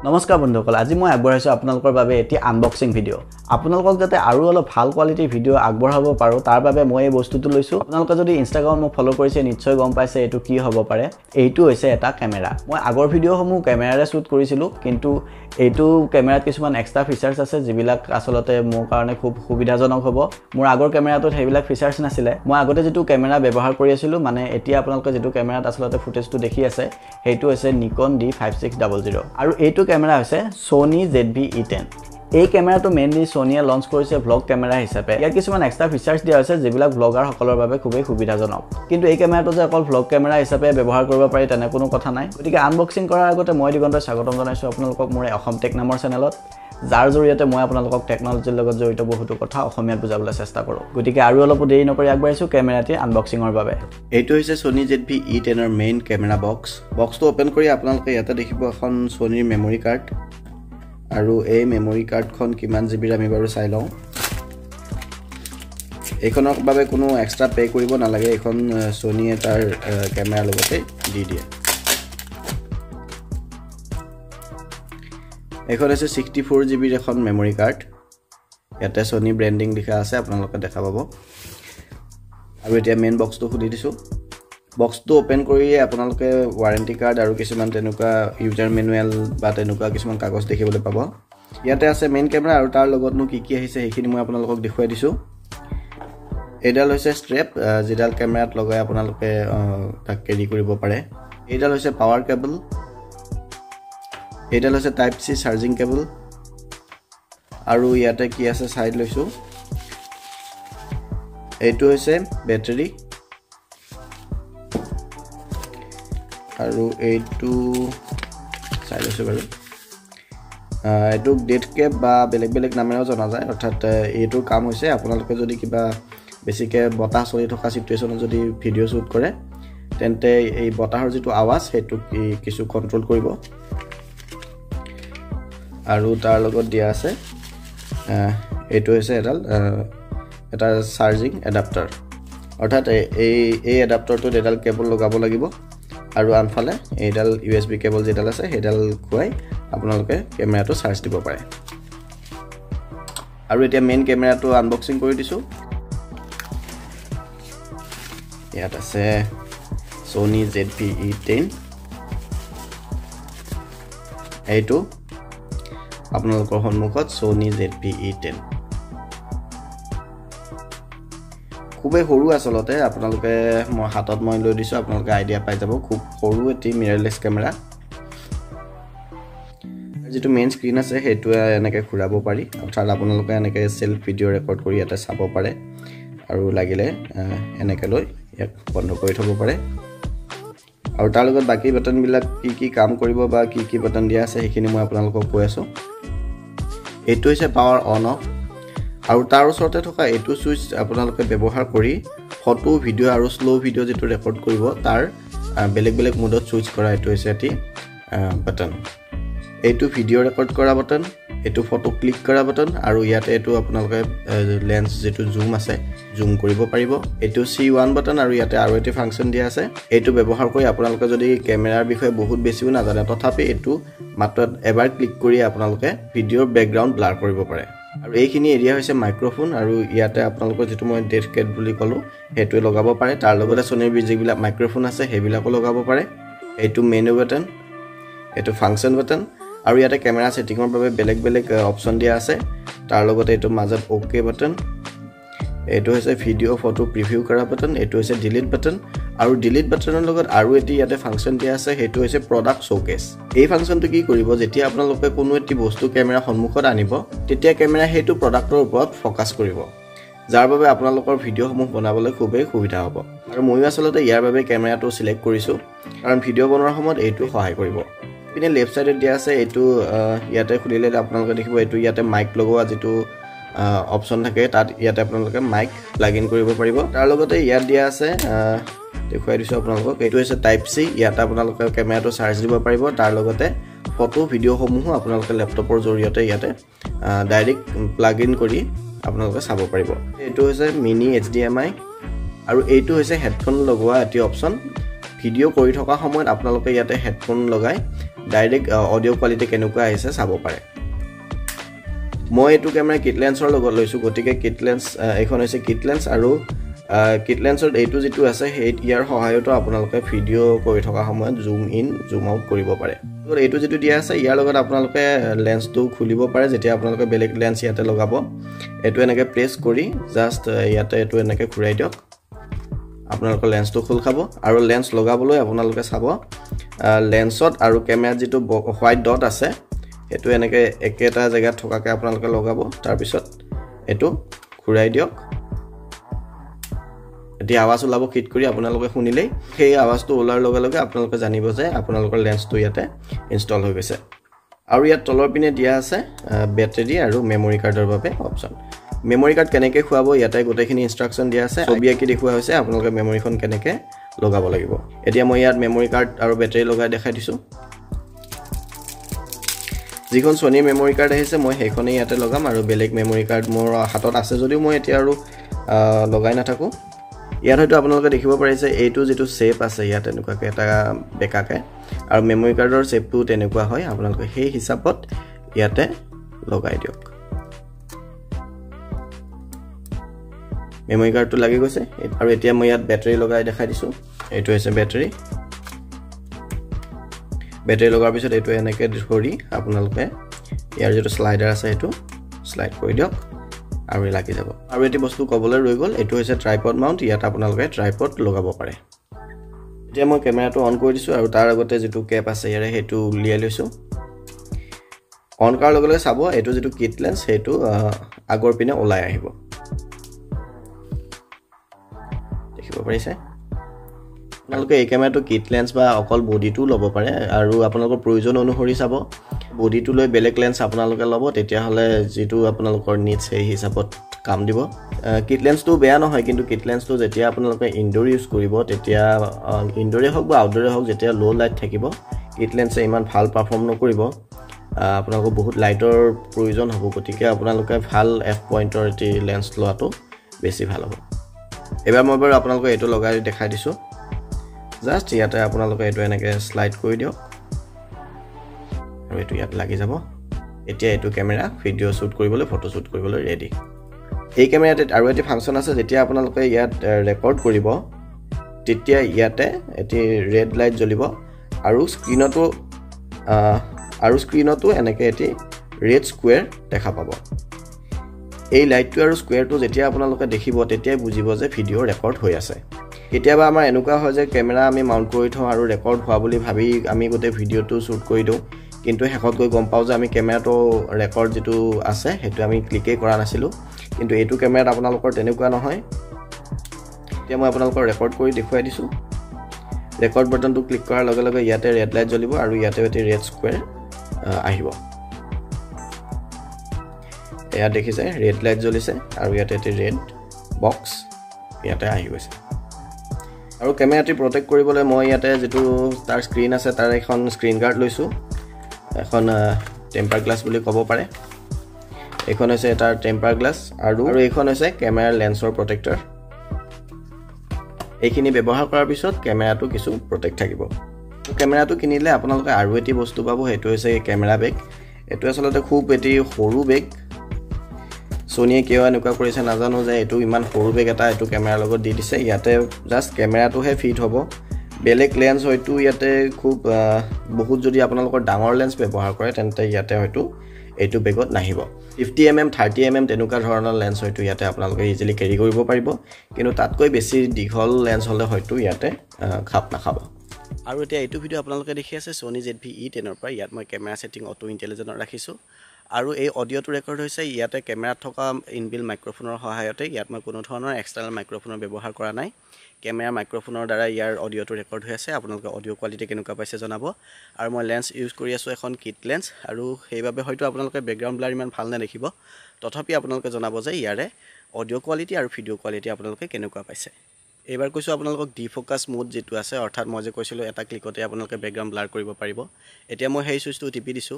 নমস্কাৰ বন্ধুসকল আজি মই আগবঢ়াইছো আপোনালোকৰ বাবে এটি আনবক্সিং ভিডিও আপোনালোকক যাতে আৰু অলপ ভাল কোৱালিটিৰ ভিডিও আগবঢ়াব পাৰো তাৰ বাবে মই এই বস্তুটো লৈছো আপোনালোকে যদি ইনষ্টাগ্ৰাম মোক ফলো কৰিছে নিশ্চয় গম পাইছে এটো কি হ'ব পাৰে এইটো হৈছে এটা কেমেৰা মই আগৰ ভিডিওসমূহ কেমেৰাৰে শুট কৰিছিলো কিন্তু এইটো কেমেৰাত কিছুমান এক্সট্ৰা ফিচাৰ্স আছে যিবিলাক আসলতে মোৰ কাৰণে খুব সুবিধাজনক হ'ব মোৰ আগৰ কেমেৰাটোত হেবিলাক ফিচাৰ্স নাছিলে মই আগতে যেটো কেমেৰা ব্যৱহাৰ কৰি আছিলো মানে এতিয়া আপোনালোকে যেটো কেমেৰাত আসলতে ফুটেজটো দেখি আছে হেইটো হৈছে Nikon D5600 আৰু এইটো কেমেৰা হৈছে Sony ZV E10 এই কেমেৰাটো মেইনলি Sony-এ লঞ্চ কৰিছে ভ্লগ কেমেৰা হিচাপে ইয়াৰ কিছুমান এক্সট্ৰা ফিচাৰ্স দিয়া হৈছে যিবিলাক ব্লগাৰ সকলৰ বাবে খুবেই সুবিধাজনক কিন্তু এই কেমেৰাটো যে অকল ভ্লগ কেমেৰা হিচাপে ব্যৱহাৰ কৰিব পাৰি তেনে কোনো কথা নাই গতিকে আনবক্সিং কৰাৰ আগতে মই দিগন্তই স্বাগতম জনাইছো আপোনালোকক মোৰ অসম টেক নামৰ চেনেলত যাৰ জৰিয়তে মই আপোনালোকক টেকনলজিৰ লগত জড়িত বহুতো কথা অসমীয়াত বুজাবলৈ চেষ্টা কৰো গতিকে আৰু অলপ দেৰি নকৰি আগবাঢ়িছো কেমেৰাটি আনবক্সিংৰ বাবে এইটো হৈছে Sony ZV E10 ৰ মেইন কেমেৰা বক্সটো ওপেন কৰি আপোনালোকে ইয়াতে দেখিব এখন Sony মেমৰি কাৰ্ড আৰু এই মেমৰি কাৰ্ডখন কিমান জিবিৰ আমি বাৰু চাই লওঁ এইখনৰ বাবে কোনো এক্সট্ৰা পে কৰিব নালাগে এখন Sony-এ তাৰ কেমেৰা লগতে দি দিয়ে এখন আছে 64 জিবিৰ এখন মেমৰি কাৰ্ড ইয়াতে Sony ব্ৰ্যান্ডিং লিখা আছে আপোনালোকে দেখা পাব আৰু এতিয়া মেইন বক্সটো খুলি দিছো বক্সটো ওপেন কৰি আপোনালোকে ওয়াৰেন্টি কাৰ্ড আৰু কিছুমান তেনেকুৱা ইউজাৰ মেনুৱেল বা তেনেকুৱা কিছুমান কাগজ দেখিবলৈ পাব ইয়াতে আছে মেইন কেমেৰা আৰু তাৰ লগতনো কি কি আহিছে সেইখিনি মই আপোনালোকক দেখুৱাই দিছো এডাল হৈছে ষ্ট্ৰেপ যেডাল কেমেৰাত লগাই আপোনালোকে তাক কেৰি কৰিব পাৰে এডাল হৈছে পাৱাৰ কেবল এডাল হৈছে টাইপ C চাৰ্জিং কেবল আৰু ইয়াতে কি আছে সাইড লৈছো এইটো হৈছে বেটাৰী আৰু এইটো সাইড লৈছো বাৰু এইটো ডেট কেপ বা বেলেগ নামেৰেও জনা যায় অৰ্থাৎ এইটো কাম হৈছে আপোনালোকে যদি কিবা বেছিকে বতাহ চলি থকা সিচুৱেচনত যদি ভিডিও শুট কৰে তেন্তে এই বতাহৰ যেটো আৱাজ হেতু কিছু কন্ট্ৰোল কৰিব আৰু তাৰ লগত দিয়া আছে এইটো হৈছে এটা চাৰ্জিং এডাপ্টাৰ অৰ্থাৎ এই এডাপ্টাৰটোত এডাল কেবল লগাব লাগিব আৰু আনফালে এইডাল USB কেবল যেডাল আছে হেডাল খুৱাই আপোনালোকে কেমেৰাটো চাৰ্জ দিব পাৰে আৰু এতিয়া মেইন কেমেৰাটো আনবক্সিং কৰি দিছো ইয়াত আছে Sony ZV E10 এইটো আপোনালোকৰ সন্মুখত Sony ZV E10 খুবেই সৰু আসলতে আপোনালোকে মই হাতত মই লৈ দিছো আপোনালোকে আইডিয়া পাই যাব খুব সৰু এটি মিৰৰলেছ কেমেৰা যেটো মেইন স্ক্ৰিন আছে হেতু এনেকে ঘুৰাব পাৰি অৰ্থাৎ আপোনালোকে এনেকে সেলফ ভিডিও ৰেকৰ্ড কৰি এটা চাব পাৰে আৰু লাগিলে এনেকে লৈ ইয়াক বন্ধ কৰি থব পাৰে আৰু তাৰ লগত বাকি বাটন বিলাক কি কাম কৰিব বা কি বাটন দিয়া আছে সেইখিনি মই আপোনালোকক কৈ আছো এইটো হৈছে পাৱাৰ অন অফ আৰু তাৰ ওচৰতে থকা এইটো সুইচ আপোনালোকে ব্যৱহাৰ কৰি ফটো ভিডিও আৰু স্লো ভিডিও যেটো ৰেকৰ্ড কৰিব তাৰ বেলেগ মোডত সুইচ কৰা এইটো হৈছে এটি বাটন এইটো ভিডিও ৰেকৰ্ড কৰা বাটন এইটো ফটো ক্লিক কৰা বাটন আৰু ইয়াতে এইটো আপোনালোকে লেন্স যেটো জুম আছে জুম কৰিব পাৰিব এইটো C1 বাটন আৰু ইয়াতে আৰু এটি ফাংচন দিয়া আছে এইটো ব্যৱহাৰ কৰি আপোনালোকে যদি কেমেৰাৰ বিষয়ে বহুত বেছিও নাজানে তথাপি এইটো মাত্ৰ এবাৰ ক্লিক কৰি আপোনালোকে ভিডিওৰ বেকগ্ৰাউণ্ড ব্লাৰ কৰিব পাৰে আৰু এইখিনি এৰিয়া হৈছে মাইক্ৰোফোন আৰু ইয়াতে আপোনালোকৰ যেটো মই ডেট কেট বুলি কলো হেতু লগাব পাৰে তাৰ লগতে Sony যিবিলাক মাইক্ৰোফোন আছে হেবিলাকো লগাব পাৰে এইটো মেনু বাটন এইটো ফাংচন বাটন আৰু ইয়াতে কেমেৰা সেটিংৰ বাবে বেলেগ অপচন দিয়া আছে তাৰ লগতে এইটো মাজত ওকে বাটন এইটো হৈছে ভিডিও ফটো প্ৰিভিউ কৰা বাটন এইটো হৈছে ডিলিট বাটন আৰু ডিলিট বাটনৰ লগত আৰু এটি ইয়াতে ফাংচন দিয়া আছে হেতু হৈছে প্ৰডাক্ট শোকেস এই ফাংচনটো কি কৰিব যেতিয়া আপোনালোকে কোনো এটি বস্তু কেমেৰা সন্মুখত আনিব তেতিয়া কেমেৰা হেতু প্ৰডাক্টৰ ওপৰত ফোকাস কৰিব যাৰ বাবে আপোনালোকৰ ভিডিওসমূহ বনাবলৈ খুবেই সুবিধা হ'ব আৰু মই আসলতে ইয়াৰ বাবে কেমেৰাটো সিলেক্ট কৰিছো কাৰণ ভিডিও বনোৱাৰ সময়ত এইটো সহায় কৰিব পিনে লেফট সাইডত দিয়া আছে এইটো ইয়াতে খুলিলে আপোনালোকে দেখিব এইটো ইয়াতে মাইক লগোৱা যেটো অপচন থাকে তাত ইয়াতে আপোনালোকে মাইক প্লাগ ইন কৰিব পাৰিব তাৰ লগতে ইয়াত দিয়া আছে দেখুৱাই দিছো আপোনালোকক এইটো হৈছে টাইপ C ইয়াত আপোনালোকে কেমেৰাটো চাৰ্জ দিব পাৰিব তাৰ লগতে ফটো ভিডিও সমূহ আপোনালোকে ল্যাপটপৰ জৰিয়তে ইয়াতে ডাইৰেক্ট প্লাগ ইন কৰি আপোনালোকে চাব পাৰিব এইটো হৈছে মিনি HDMI আৰু এইটো হৈছে হেডফোন লগোৱা এটি অপচন ভিডিও কৰি থকা সময়ত আপোনালোকে ইয়াতে হেডফোন লগাই ডাইৰেক্ট অডিও কোৱালিটি কেনেকুৱা আহিছে চাব পাৰে মই এটো ক্যামেৰা কিট লেন্সৰ লগত লৈছো গতিকে কিট লেন্স এখন হৈছে কিট লেন্স আৰু কিট লেন্সৰ এইটো যেটো আছে হেই ইয়াৰ সহায়তো আপোনালোকে ভিডিও কৰি থকা সময়ত জুম ইন জুম আউট কৰিব পাৰে আৰু এইটো যেটো দিয়া আছে ইয়াৰ লগত আপোনালোকে লেন্সটো খুলিব পাৰে যেতিয়া আপোনালোকে বেলেগ লেন্স ইয়াতে লগাব এটো এনেকৈ প্ৰেছ কৰি জাস্ট ইয়াতে এটো এনেকৈ ঘুৰাই দিয়ক আপোনালোকৰ লেন্সটো খুল খাব আৰু লেন্স লগাবলৈ আপোনালোকে চাব লেন্সত আৰু ক্যামেৰাত যেটো হোৱাইট ডট আছে এটো এনেকৈ একেটা জায়গাত থকাকে আপোনালোকে লগাব তাৰ পিছত এটো ঘুৰাই দিয়ক এটি আৱাজ ওলাব কিট কৰি আপোনালোকে শুনিলেই সেই আৱাজটো ওলাৰ লগে লগে আপোনালোকে জানিব যে আপোনালোকৰ লেন্সটো ইয়াতে ইনষ্টল হৈ গৈছে আৰু ইয়াত তলৰ পিনে দিয়া আছে বেটাৰী আৰু মেমৰি কাৰ্ডৰ বাবে অপচন মেমৰি কাৰ্ড কেনেকৈ খুৱাব ইয়াতে গোটেইখিনি ইনষ্ট্ৰাকচন দিয়া আছে ছবি আঁকি দেখুৱা হৈছে আপোনালোকে মেমৰিখন কেনেকৈ লগাব লাগিব এতিয়া মই ইয়াত মেমৰি কাৰ্ড আৰু বেটাৰী লগাই দেখাই দিছো যিখন Sony মেমৰি কাৰ্ড আহিছে মই সেইখনেই ইয়াতে লগাম আৰু বেলেগ মেমৰি কাৰ্ড মোৰ হাতত আছে যদিও মই এতিয়া আৰু লগাই নাথাকো ইয়াত হয়তো আপোনালোকে দেখিব পাৰিছে এইটো যেটো শেপ আছে ইয়াত এনেকুৱাকে এটা বেকাকে আৰু মেমৰি কাৰ্ডৰ শেপটো তেনেকুৱা হয় আপোনালোকে সেই হিচাপত ইয়াতে লগাই দিয়ক মেমৰি কাৰ্ডটো লাগি গৈছে আৰু এতিয়া মই ইয়াত বেটাৰী লগাই দেখাই দিছো এইটো হৈছে বেটাৰী লগাৰ পিছত এইটো এনেকৈ ধৰি আপোনালোকে ইয়াৰ যেটো স্লাইডাৰ আছে এটো স্লাইড কৰি দিয়ক আৰু লাগি যাব আৰু এটি বস্তু কবলৈ ৰৈ গল এটো হৈছে ট্ৰাইপড মাউন্ট ইয়াত আপোনালোকে ট্ৰাইপড লগাব পাৰে এতিয়া মই কেমেৰাটো অন কৰি দিছো আৰু তাৰ আগতে যেটো কেপ আছে ইয়াৰে হেতু উলিয়াই লৈছো অন কৰাৰ লগে লগে চাব এটো যেটো কিট লেন্স হেতু আগৰ পিনে ওলাই আহিব দেখিব পাৰিছে আপোনালোকে এই কেমেৰাটো কিট লেন্স বা অকল বডিটো ল'ব পাৰে আৰু আপোনালোকৰ প্ৰয়োজন অনুসৰি চাব বডিটো লৈ বেলেগ লেন্স আপোনালোকে ল'ব তেতিয়া হলে যেটো আপোনালোকৰ নিডছ সেই হিচাপত কাম দিব কিট লেন্সটো বেয়া নহয় কিন্তু কিট লেন্সটো যেতিয়া আপোনালোকে ইনডোৰ ইউজ কৰিব তেতিয়া ইনডোৰে হওক বা আউটডোৰে হওক যেতিয়া লো লাইট থাকিব কিট লেন্সে ইমান ভাল পাৰফৰ্ম নকৰিব আপোনালোকৰ বহুত লাইটৰ প্ৰয়োজন হ'ব গতিকে আপোনালোকে ভাল এফ পইণ্টৰ এটি লেন্স লোৱাটো বেছি ভাল হ'ব এবাৰ মই বাৰু আপোনালোকক এটো লগাই দেখাই দিছো জাস্ট ইয়াতে আপোনালোকে এটো এনেকৈ স্লাইড কৰি দিয়ক আৰু এটো ইয়াত লাগি যাব এতিয়া এটো কেমেৰা ভিডিও শুট কৰিবলৈ ফটো শুট কৰিবলৈ ৰেডি এই কেমেৰাতে আৰু এটি ফাংচন আছে যেতিয়া আপোনালোকে ইয়াত ৰেকৰ্ড কৰিব তেতিয়া ইয়াতে এটি ৰেড লাইট জ্বলিব আৰু স্ক্ৰিনতো এনেকৈ এটি ৰেড স্কোয়াৰ দেখা পাব এই লাইটটো আৰু স্কোয়াৰটো যেতিয়া আপোনালোকে দেখিব তেতিয়া বুজিব যে ভিডিও ৰেকৰ্ড হৈ আছে কেতিয়াবা আমাৰ এনেকুৱা হয় যে কেমেৰা আমি মাউন্ট কৰি থওঁ আৰু ৰেকৰ্ড হোৱা বুলি ভাবি আমি গোটেই ভিডিওটো শুট কৰি দিওঁ কিন্তু হেকত গৈ গম পাও যে আমি কেমেৰাটো ৰেকৰ্ড যেটো আছে হেতু আমি ক্লিকেই কৰা নাছিলো কিন্তু এটো কেমেৰাত আপোনালোকৰ তেনেকুৱা নহয় এতিয়া মই আপোনালোকৰ ৰেকৰ্ড কৰি দেখুৱাই দিছো ৰেকৰ্ড বাটনটো ক্লিক কৰাৰ লগে লগে ইয়াতে ৰেড লাইট জ্বলিব আৰু ইয়াতে এটি ৰেড স্কোয়াৰ আহিব এয়া দেখিছে ৰেড লাইট জ্বলিছে আৰু ইয়াতে এটি ৰেড বক্স ইয়াতে আহি গৈছে আৰু কেমেৰাটি প্ৰটেক্ট কৰিবলৈ মই ইয়াতে যেটো তাৰ স্ক্ৰিন আছে তাৰ এখন স্ক্ৰিন গাৰ্ড লৈছো এখন টেম্পাৰ গ্লাছ বুলি ক'ব পাৰে এখন হৈছে তাৰ টেম্পাৰ গ্লাছ আৰু এখন হৈছে কেমেৰাৰ লেন্সৰ প্ৰটেক্টৰ এইখিনি ব্যৱহাৰ কৰাৰ পিছত কেমেৰাটো কিছু প্ৰটেক্ট থাকিব কেমেৰাটো কিনিলে আপোনালোকে আৰু এটি বস্তু পাব হেতু হৈছে কেমেৰা বেগ এটো আসলতে খুব এটি সৰু বেগ Sony কিয় এনেকুৱা কৰিছে নাজানো যে এটো ইমান সৰু বেগ এটা এটো কেমেৰাৰ লগত দি দিছে ইয়াতে জাস্ট কেমেৰাটোহে ফিট হ'ব বেলেগ লেন্স হয়তো ইয়াতে খুব বহুত যদি আপোনালোকৰ ডাঙৰ লেন্স ব্যৱহাৰ কৰে তেন্তে ইয়াতে হয়তো এটো বেগত নাহিব 50mm 30mm তেনেকুৱা ধৰণৰ লেন্স হয়তো ইয়াতে আপোনালোকে ইজিলি কেৰি কৰিব পাৰিব কিন্তু তাতকৈ বেছি দীঘল লেন্স হলে হয়তো ইয়াতে খাপ নাখাব আৰু এতিয়া এইটো ভিডিও আপোনালোকে দেখি আছে Sony ZV E10 ৰ পৰা ইয়াত মই কেমেৰা সেটিং অটো ইন্টেলিজেন্ট ৰাখিছো আৰু এই অডিওটো ৰেকৰ্ড হৈছে ইয়াতে কেমেৰাত থকা ইনবিল্ট মাইক্ৰোফোনৰ সহায়তে ইয়াত মই কোনো ধৰণৰ এক্সটাৰ্নাল মাইক্ৰোফোনৰ ব্যৱহাৰ কৰা নাই কেমেৰা মাইক্ৰোফোনৰ দ্বাৰা ইয়াৰ অডিওটো ৰেকৰ্ড হৈ আছে আপোনালোকে অডিও কোৱালিটি কেনেকুৱা পাইছে জনাব আৰু মই লেন্স ইউজ কৰি আছো এখন কিট লেন্স আৰু সেইবাবে হয়তো আপোনালোকে বেকগ্ৰাউণ্ড ব্লাৰ ইমান ভাল নেদেখিব তথাপি আপোনালোকে জনাব যে ইয়াৰে অডিও কোৱালিটি আৰু ভিডিও কোৱালিটি আপোনালোকে কেনেকুৱা পাইছে এবাৰ কৈছো আপোনালোকক ডিফোকাস মোড যেটো আছে অৰ্থাৎ মই যে কৈছিলো এটা ক্লিকতে আপোনালোকে বেকগ্ৰাউণ্ড ব্লাৰ কৰিব পাৰিব এতিয়া মই সেই সুইচটো টিপি দিছো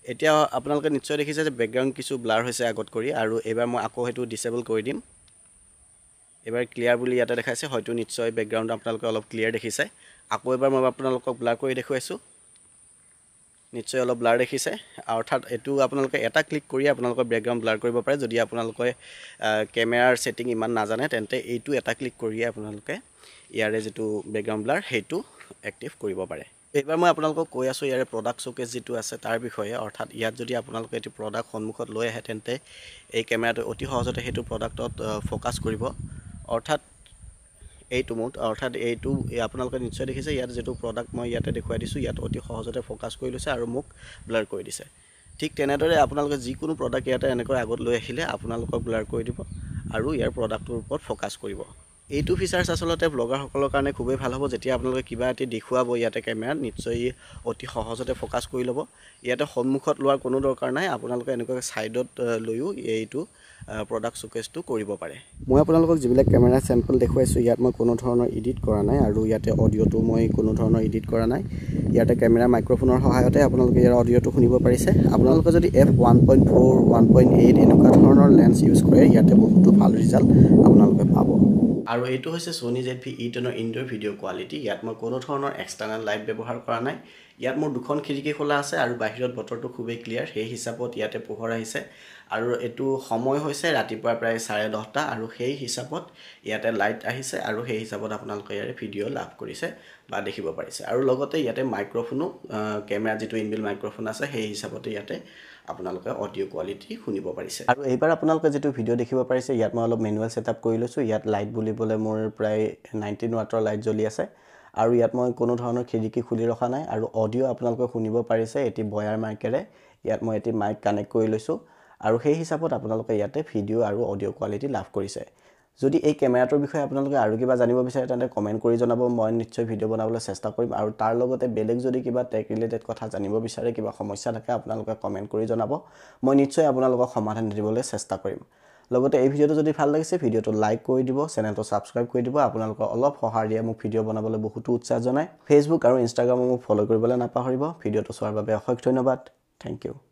এতিয়া আপোনালোকে নিশ্চয় দেখিছে যে বেকগ্ৰাউণ্ড কিছু ব্লাৰ হৈছে আগত কৰি আৰু এবাৰ মই আকৌ হেতু ডিসেবল কৰি দিম এবাৰ ক্লিয়াৰ বুলি ইয়াতে দেখাইছে হয়তো নিশ্চয় বেকগ্ৰাউণ্ড আপোনালোকে অলপ ক্লিয়াৰ দেখিছে আকৌ এবাৰ মই আপোনালোকক ব্লাৰ কৰি দেখুৱাইছো নিশ্চয় অলপ ব্লাৰ দেখিছে অৰ্থাৎ এটো আপোনালোকে এটা ক্লিক কৰি আপোনালোকৰ ব্যাকগ্ৰাউণ্ড ব্লাৰ কৰিব পাৰে যদি আপোনালোকে ক্যামেৰাৰ সেটিং ইমান নাজানে তেন্তে এইটো এটা ক্লিক কৰি আপোনালোকে ইয়াৰে যেটো ব্যাকগ্ৰাউণ্ড ব্লাৰ হেতু এক্টিভ কৰিব পাৰে এইবাৰ মই আপোনালোকক কৈ আছো ইয়াৰে প্ৰডাক্ট শোকেস যেটো আছে তাৰ বিষয়ে অৰ্থাৎ ইয়াত যদি আপোনালোকে এটি প্ৰডাক্ট সন্মুখত লৈ আহে তেন্তে এই ক্যামেৰাটো অতি সহজতে হেতু প্ৰডাক্টত ফোকাস কৰিব অৰ্থাৎ এইটো মোড অৰ্থাৎ এইটো আপোনালোকে নিশ্চয় দেখিছে ইয়াত যেটো প্ৰডাক্ট মই ইয়াতে দেখুৱাই দিছো ইয়াত অতি সহজতে ফোকাস কৰি লৈছে আৰু মোক ব্লাৰ কৰি দিছে ঠিক তেনেদৰে আপোনালোকে যিকোনো প্ৰডাক্ট ইয়াতে এনেকৈ আগত লৈ আহিলে আপোনালোকক ব্লাৰ কৰি দিব আৰু ইয়াৰ প্ৰডাক্টৰ ওপৰত ফোকাস কৰিব এইটো ফিচাৰ্স আসলতে ব্লগাৰ সকলৰ কাৰণে খুবেই ভাল হ'ব যেতিয়া আপোনালোকে কিবা এটি দেখুৱাব ইয়াতে ক্যামেৰা নিশ্চয় অতি সহজতে ফোকাস কৰি ল'ব ইয়াতে সন্মুখত লোৱাৰ কোনো দৰকাৰ নাই আপোনালোকে এনেকৈ সাইডত লৈও এইটো প্ৰডাক্ট শোকেসটো কৰিব পাৰে মই আপোনালোকক যিবিলাক ক্যামেৰা স্যাম্পল দেখুৱাইছো ইয়াত মই কোনো ধৰণৰ এডিট কৰা নাই আৰু ইয়াতে অডিওটো মই কোনো ধৰণৰ এডিট কৰা নাই ইয়াতে ক্যামেৰা মাইক্ৰোফোনৰ সহায়তে আপোনালোকে ইয়াৰ অডিওটো শুনিব পাৰিছে আপোনালোকে যদি f1.4 1.8 এনেকুৱা ধৰণৰ লেন্স ইউজ কৰে ইয়াতে বহুতো ভাল ৰিজাল্ট আপোনালোকে পাব আৰু এইটো হৈছে Sony ZV E10 ৰ ইনডোৰ ভিডিও কোৱালিটি ইয়াত মই কোনো ধৰণৰ এক্সটাৰ্নাল লাইট ব্যৱহাৰ কৰা নাই ইয়াত মোৰ দুখন খিৰিকী খোলা আছে আৰু বাহিৰত বতৰটো খুবেই ক্লিয়াৰ সেই হিচাপত ইয়াতে পোহৰ আহিছে আৰু এটো সময় হৈছে ৰাতিপুৱা প্ৰায় 10:30 আৰু সেই হিচাপত ইয়াতে লাইট আহিছে আৰু সেই হিচাপত আপোনালোকে ইয়াৰে ভিডিও লাভ কৰিছে বা দেখিব পাৰিছে আৰু লগতে ইয়াতে মাইক্ৰোফোনো ক্যামেৰা যেটো ইনবিল্ট মাইক্ৰোফোন আছে সেই হিচাপতে ইয়াতে আপোনালোকে অডিও কোৱালিটি শুনিব পাৰিছে আৰু এইবাৰ আপোনালোকে যেটো ভিডিও দেখিব পাৰিছে ইয়াত মই অলপ মেনুৱেল সেটআপ কৰি লৈছো ইয়াত লাইট বুলিবলে মোৰ প্ৰায় 19 ওয়াটৰ লাইট জ্বলি আছে আৰু ইয়াত মই কোনো ধৰণৰ খিৰিকী খুলি ৰখা নাই আৰু অডিও আপোনালোকে শুনিব পাৰিছে এটি বয়াৰ মাইকেৰে ইয়াত মই এটি মাইক কানেক্ট কৰি লৈছো আৰু সেই হিচাপত আপোনালোকে ইয়াতে ভিডিও আৰু অডিও কোৱালিটি লাভ কৰিছে যদি এই ক্যামেৰাটোৰ বিষয়ে আপোনালোকে আৰু কিবা জানিব বিচাৰে তেন্তে কমেন্ট কৰি জনাব মই নিশ্চয় ভিডিও বনাবলৈ চেষ্টা কৰিম আৰু তাৰ লগতে বেলেগ যদি কিবা টেক ৰিলেটেড কথা জানিব বিচাৰে কিবা সমস্যা থাকে আপোনালোকে কমেন্ট কৰি জনাব মই নিশ্চয় আপোনালোকক সমাধান দিবলৈ চেষ্টা কৰিম লগতে এই ভিডিওটো যদি ভাল লাগিছে ভিডিওটো লাইক কৰি দিব চেনেলটো সাবস্ক্ৰাইব কৰি দিব আপোনালোকৰ অলপ সহায় দিয়া মোক ভিডিও বনাবলৈ বহুতো উৎসাহ জনায় ফেসবুক আৰু ইনষ্টাগ্ৰামত মোক ফলো কৰিবলৈ নাপাহৰিব ভিডিওটো চোৱাৰ বাবে অশেষ ধন্যবাদ থ্যাংক ইউ